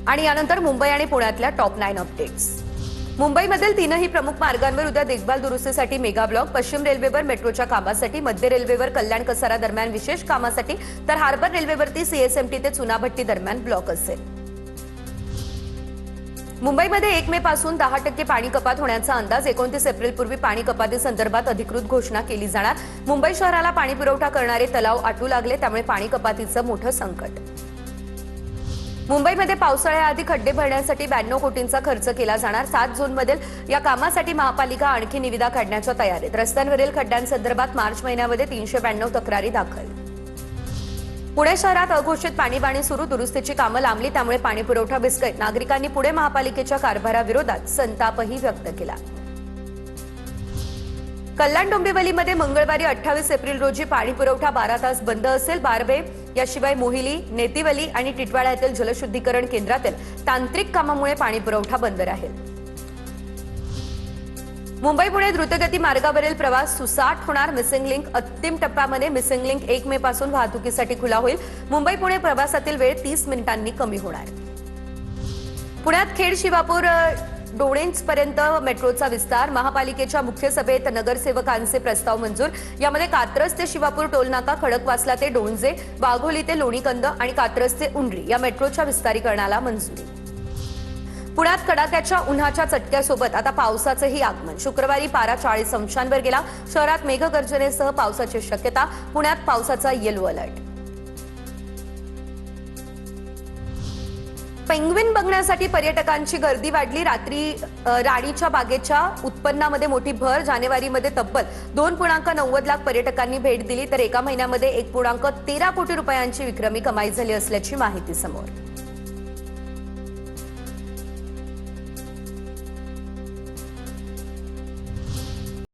आणि यानंतर मुंबई आणि पुण्यातल्या टॉप 9 अपडेट्स। मुंबईमधील तीनही प्रमुख मार्गांवर उद्या देखभाल दुरुस्तीसाठी मेगा ब्लॉक, पश्चिम रेल्वेवर मेट्रोच्या कामासाठी, मध्य रेल्वेवर कल्याण कसारा दरम्यान विशेष कामासाठी, तर हार्बर रेल्वेवरती सीएसएमटी ते चुनाभट्टी दरम्यान ब्लॉक असेल। मुंबईमध्ये 1 मे पासून 10% पाणी कपात होण्याचा अंदाज। 29 एप्रिलपूर्वी पाणी कपातीसंदर्भात अधिकृत घोषणा केली जाणार। मुंबई शहराला पाणी पुरवठा करणारे तलाव आटू लागले, त्यामुळे पाणी कपातीचं मोठं संकट। मुंबईमध्ये पावसाळ्याआधी खड्डे भरण्यासाठी 92 कोटींचा खर्च केला जाणार। 7 झोनमधील या कामासाठी महापालिका आणखी निविदा काढण्याच्या तयारीत। रस्त्यांवरील खड्ड्यांसंदर्भात मार्च महिन्यामध्ये 392 तक्रारी दाखल। पुणे शहरात अघोषित पाणीबाणी सुरू, दुरुस्तीची कामं लांबली, त्यामुळे पाणी पुरवठा विस्कळीत। नागरिकांनी पुणे महापालिकेच्या कारभाराविरोधात संतापही व्यक्त केला। कल्याण डोंबिवलीमध्ये मंगळवारी 28 एप्रिल रोजी पाणी पुरवठा 12 तास बंद असेल। बारवे याशिवाय मोहिली, नेतिवली आणि टिटवाळा येथील जलशुद्धीकरण केंद्रातील तांत्रिक कामामुळे पाणी पुरवठा बंद राहील। मुंबई पुणे द्रुतगती मार्गावरील प्रवास सुसाट होणार। मिसिंग लिंक अंतिम टप्प्यामध्ये मिसिंग लिंक 1 मे पासून वाहतुकीसाठी खुला होईल। मुंबई पुणे प्रवासातील वेळ 30 मिनिटांनी कमी होणार। पुण्यात खेड शिवापूर डोणेंजपर्यंत मेट्रोचा विस्तार। महापालिकेच्या मुख्य सभेत नगरसेवकांचे प्रस्ताव मंजूर। यामध्ये कात्रज ते शिवापूर टोलनाका, खडकवासला ते डोणजे, वाघोली ते लोणीकंद आणि कात्रज ते उंडरी या मेट्रोच्या विस्तारीकरणाला मंजुरी। पुण्यात कडाक्याच्या उन्हाच्या चटक्यासोबत आता पावसाचेही आगमन। शुक्रवारी पारा 40 अंशांवर गेला। शहरात मेघगर्जनेसह पावसाची शक्यता। पुण्यात पावसाचा येलो अलर्ट। पेंग्विन बघण्यासाठी पर्यटकांची गर्दी वाढली। राणीच्या बागेच्या उत्पन्नामध्ये मोठी भर। जानेवारीमध्ये तब्बल 2.90 लाख पर्यटकांनी भेट दिली, तर एका महिन्यामध्ये 1.13 कोटी रुपयांची विक्रमी कमाई झाली असल्याची माहिती समोर।